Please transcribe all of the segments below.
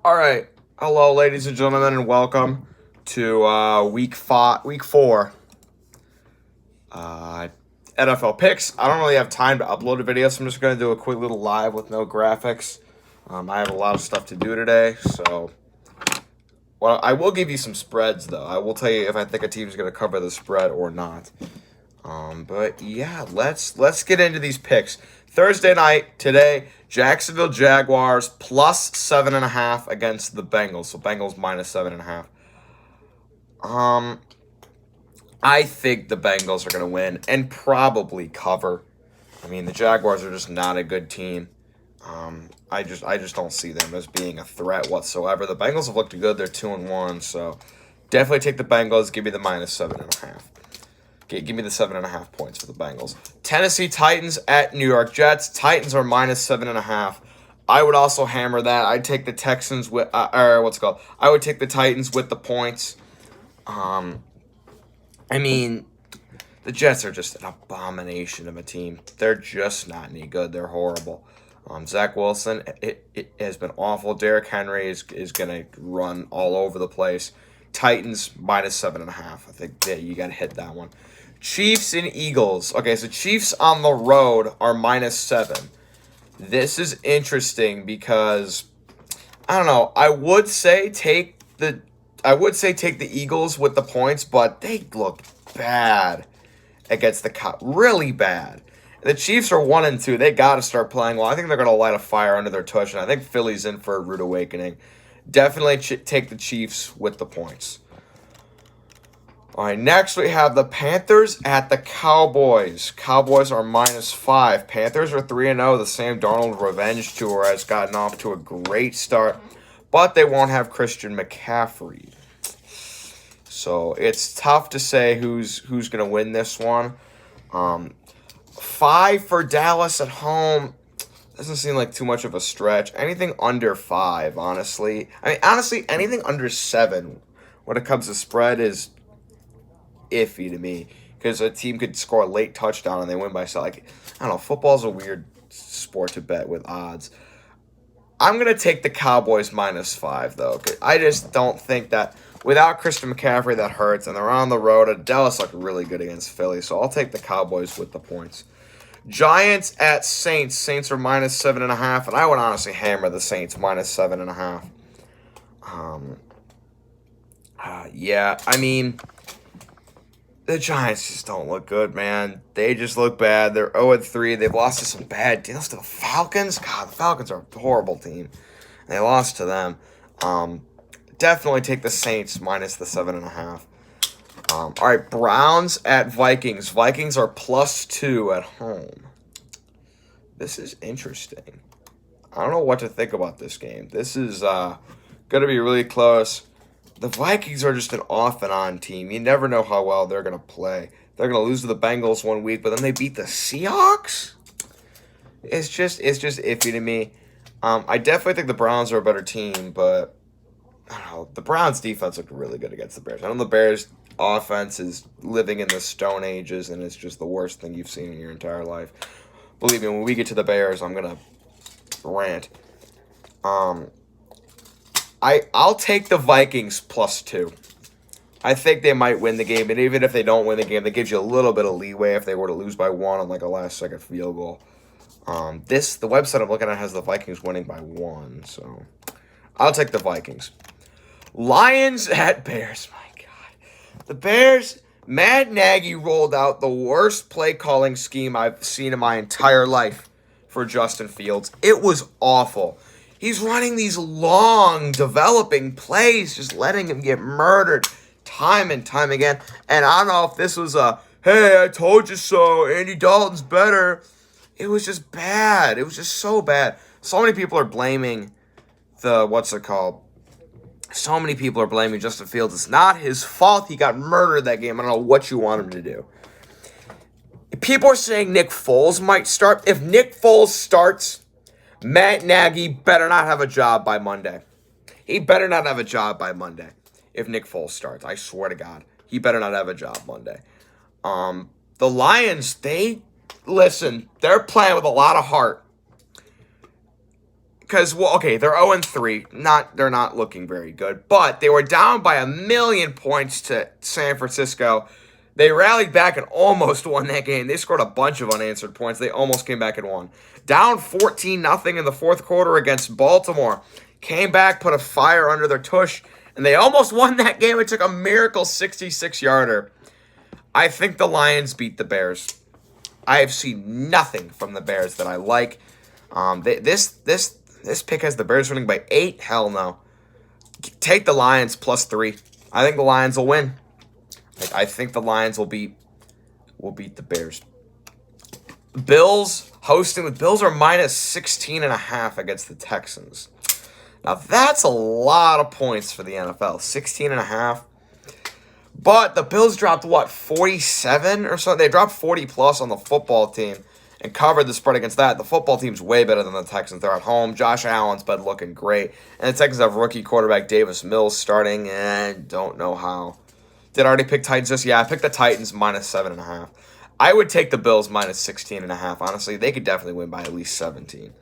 All right. Hello, ladies and gentlemen, and welcome to week 4. Uh, NFL picks. I don't really have time to upload a video, so I'm just going to do a quick little live with no graphics. I have a lot of stuff to do today, so... Well, I will give you some spreads, though. I will tell you if I think a team's going to cover the spread or not. But yeah, let's get into these picks. Thursday night today, Jacksonville Jaguars plus 7.5 against the Bengals. So Bengals minus 7.5. I think the Bengals are going to win and probably cover. I mean, the Jaguars are just not a good team. I just don't see them as being a threat whatsoever. The Bengals have looked good. They're 2-1, so definitely take the Bengals. Give me the minus 7.5. Give me the 7.5 points for the Bengals. Tennessee Titans at New York Jets. Titans are minus 7.5. I would also hammer that. I'd take the Texans with, I would take the Titans with the points. I mean, the Jets are just an abomination of a team. They're just not any good. They're horrible. Zach Wilson, it has been awful. Derrick Henry is going to run all over the place. Titans minus 7.5. I think you got to hit that one. Chiefs and Eagles. Okay, so Chiefs on the road are minus 7. This is interesting because I don't know. I would say take the Eagles with the points, but they look bad against the Cow. Really bad. The Chiefs are 1-2. They got to start playing well. I think they're going to light a fire under their tush, and I think Philly's in for a rude awakening. Definitely take the Chiefs with the points. All right, next we have the Panthers at the Cowboys. Cowboys are minus 5. Panthers are 3-0. The Sam Darnold revenge tour has gotten off to a great start, but they won't have Christian McCaffrey. So it's tough to say who's going to win this one. 5 for Dallas at home doesn't seem like too much of a stretch. Anything under 5, honestly. Honestly, anything under 7 when it comes to spread is iffy to me, because a team could score a late touchdown and they win by, I don't know, football's a weird sport to bet with odds. I'm going to take the Cowboys minus 5, though. I just don't think that without Christian McCaffrey, that hurts, and they're on the road. Dallas looked really good against Philly, so I'll take the Cowboys with the points. Giants at Saints. Saints are minus 7.5, and I would honestly hammer the Saints minus 7.5. Yeah, I mean, the Giants just don't look good, man. They just look bad. They're 0-3. They've lost to some bad deals to the Falcons. God, the Falcons are a horrible team. They lost to them. Definitely take the Saints minus the 7.5. All right, Browns at Vikings. Vikings are plus 2 at home. This is interesting. I don't know what to think about this game. This is going to be really close. The Vikings are just an off and on team. You never know how well they're going to play. They're going to lose to the Bengals one week, but then they beat the Seahawks? It's just iffy to me. I definitely think the Browns are a better team, but I don't know. The Browns' defense looked really good against the Bears. I know the Bears' offense is living in the Stone Ages, and it's just the worst thing you've seen in your entire life. Believe me, when we get to the Bears, I'm going to rant. I'll take the Vikings plus 2. I think they might win the game, and even if they don't win the game, that gives you a little bit of leeway if they were to lose by 1 on like a last-second field goal. The website I'm looking at has the Vikings winning by 1, so I'll take the Vikings. Lions at Bears. My God. The Bears, Matt Nagy rolled out the worst play-calling scheme I've seen in my entire life for Justin Fields. It was awful. He's running these long, developing plays, just letting him get murdered time and time again. And I don't know if this was a, hey, I told you so, Andy Dalton's better. It was just bad. It was just so bad. So many people are blaming so many people are blaming Justin Fields. It's not his fault he got murdered that game. I don't know what you want him to do. People are saying Nick Foles might start. If Nick Foles starts, Matt Nagy better not have a job by Monday. He better not have a job by Monday if Nick Foles starts. I swear to God. He better not have a job Monday. The Lions, they're playing with a lot of heart. because, well, okay, they're 0-3. They're not looking very good. But they were down by 1,000,000 points to San Francisco. They rallied back and almost won that game. They scored a bunch of unanswered points. They almost came back and won. Down 14-0 in the fourth quarter against Baltimore. Came back, put a fire under their tush, and they almost won that game. It took a miracle 66-yarder. I think the Lions beat the Bears. I have seen nothing from the Bears that I like. This pick has the Bears winning by 8. Hell no. Take the Lions +3. I think the Lions will win. I think the Lions will beat the Bears. Bills hosting. The Bills are -16.5 against the Texans. Now that's a lot of points for the NFL. 16.5. But the Bills dropped, 47 or so? They dropped 40 plus on the football team and covered the spread against that. The football team's way better than the Texans. They're at home. Josh Allen's been looking great. And the Texans have rookie quarterback Davis Mills starting, and don't know how. Did I already pick Titans? Yeah, I picked the Titans -7.5. I would take the Bills -16.5. Honestly, they could definitely win by at least 17.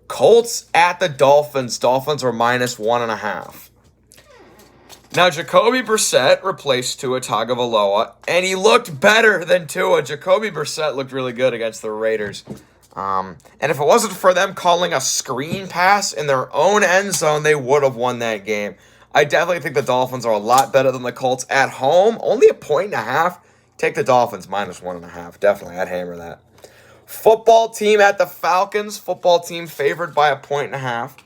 Colts at the Dolphins. Dolphins are -1.5. Now, Jacoby Brissett replaced Tua Tagovailoa, and he looked better than Tua. Jacoby Brissett looked really good against the Raiders. And if it wasn't for them calling a screen pass in their own end zone, they would have won that game. I definitely think the Dolphins are a lot better than the Colts at home. Only 1.5. Take the Dolphins -1.5. Definitely, I'd hammer that. Football team at the Falcons. Football team favored by 1.5.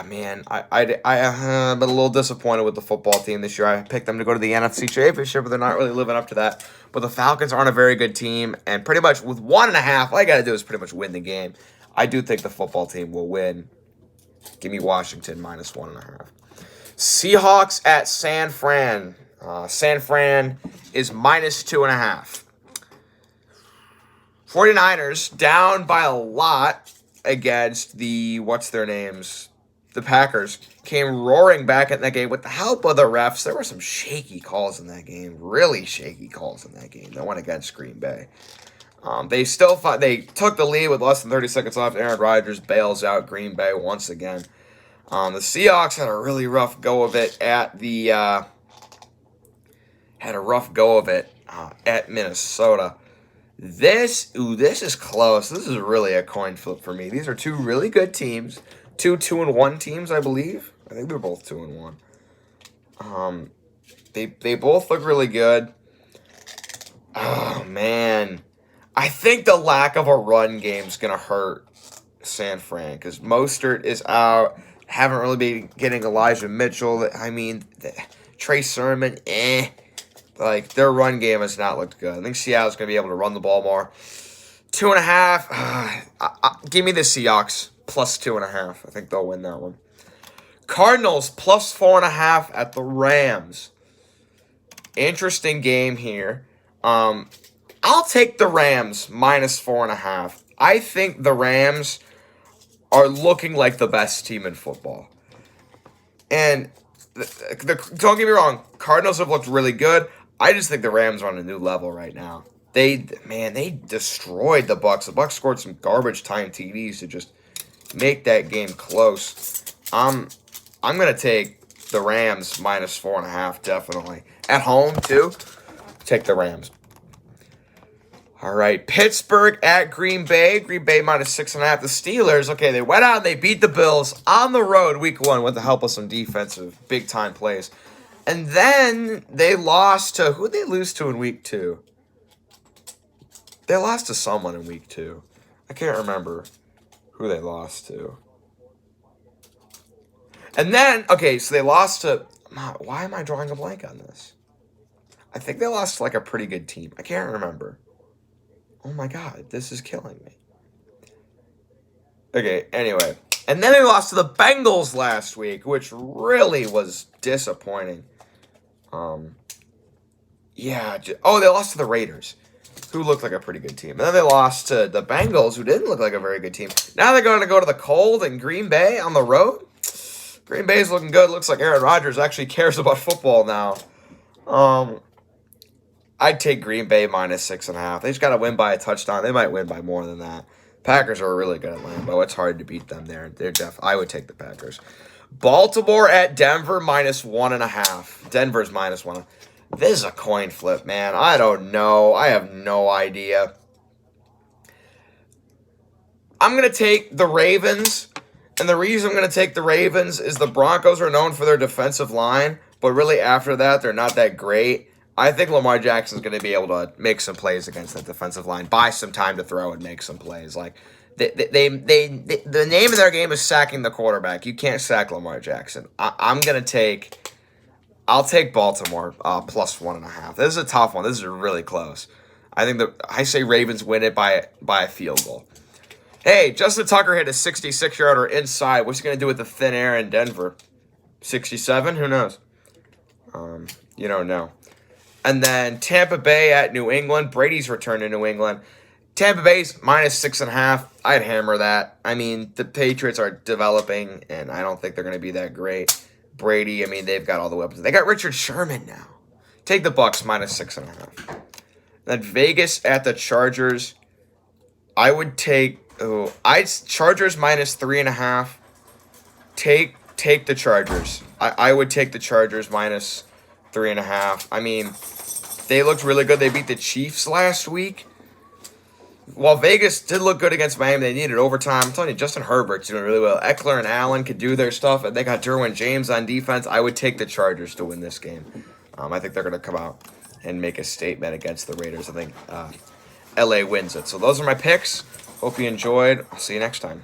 Man, I've been a little disappointed with the football team this year. I picked them to go to the NFC Championship, but they're not really living up to that. But the Falcons aren't a very good team, and pretty much with 1.5, all I got to do is pretty much win the game. I do think the football team will win. Give me Washington -1.5. Seahawks at San Fran. San Fran is -2.5. 49ers down by a lot against the, what's their names? The Packers. Came roaring back in that game with the help of the refs. There were some shaky calls in that game. Really shaky calls in that game. That went against Green Bay. They still fought. They took the lead with less than 30 seconds left. Aaron Rodgers bails out Green Bay once again. The Seahawks had a really rough go of it at at Minnesota. This is close. This is really a coin flip for me. These are two really good teams. 2-2-1 teams, I believe. I think they're both 2-1. They both look really good. Oh man, I think the lack of a run game is gonna hurt San Fran because Mostert is out. Haven't really been getting Elijah Mitchell. I mean, Trey Sermon, Like, their run game has not looked good. I think Seattle's going to be able to run the ball more. 2.5. Give me the Seahawks +2.5. I think they'll win that one. Cardinals +4.5 at the Rams. Interesting game here. I'll take the Rams -4.5. I think the Rams are looking like the best team in football. And don't get me wrong, Cardinals have looked really good. I just think the Rams are on a new level right now. They destroyed the Bucs. The Bucs scored some garbage time TDs to just make that game close. I'm gonna take the Rams -4.5, definitely. At home too. Take the Rams. All right, Pittsburgh at Green Bay. Green Bay -6.5. The Steelers, okay, they went out and they beat the Bills on the road week 1 with the help of some defensive big-time plays. And then they lost to, who'd they lose to in week 2? They lost to someone in week 2. I can't remember who they lost to. And then, okay, so they lost to, why am I drawing a blank on this? I think they lost to like a pretty good team. I can't remember. Oh my God, this is killing me. Okay, anyway. And then they lost to the Bengals last week, which really was disappointing. They lost to the Raiders, who looked like a pretty good team. And then they lost to the Bengals, who didn't look like a very good team. Now they're going to go to the cold in Green Bay on the road. Green Bay's looking good. Looks like Aaron Rodgers actually cares about football now. I'd take Green Bay minus 6.5. They just got to win by a touchdown. They might win by more than that. Packers are really good at Lambeau. It's hard to beat them there. I would take the Packers. Baltimore at Denver minus 1.5. Denver's minus 1. This is a coin flip, man. I don't know. I have no idea. I'm going to take the Ravens. And the reason I'm going to take the Ravens is the Broncos are known for their defensive line. But really after that, they're not that great. I think Lamar Jackson's going to be able to make some plays against that defensive line. Buy some time to throw and make some plays. Like the name of their game is sacking the quarterback. You can't sack Lamar Jackson. I'll take Baltimore plus 1.5. This is a tough one. This is really close. I say Ravens win it by a field goal. Hey, Justin Tucker hit a 66-yarder inside. What's he going to do with the thin air in Denver? 67? Who knows? You don't know. And then Tampa Bay at New England. Brady's return to New England. Tampa Bay's minus 6.5. I'd hammer that. I mean, the Patriots are developing, and I don't think they're going to be that great. Brady, I mean, they've got all the weapons. They got Richard Sherman now. Take the Bucks minus 6.5. Then Vegas at the Chargers. I would take Chargers minus 3.5. Take the Chargers. I would take the Chargers minus 3.5. I mean, they looked really good. They beat the Chiefs last week. While Vegas did look good against Miami, they needed overtime. I'm telling you, Justin Herbert's doing really well. Eckler and Allen could do their stuff, and they got Derwin James on defense. I would take the Chargers to win this game. I think they're going to come out and make a statement against the Raiders. I think LA wins it. So those are my picks. Hope you enjoyed. I'll see you next time.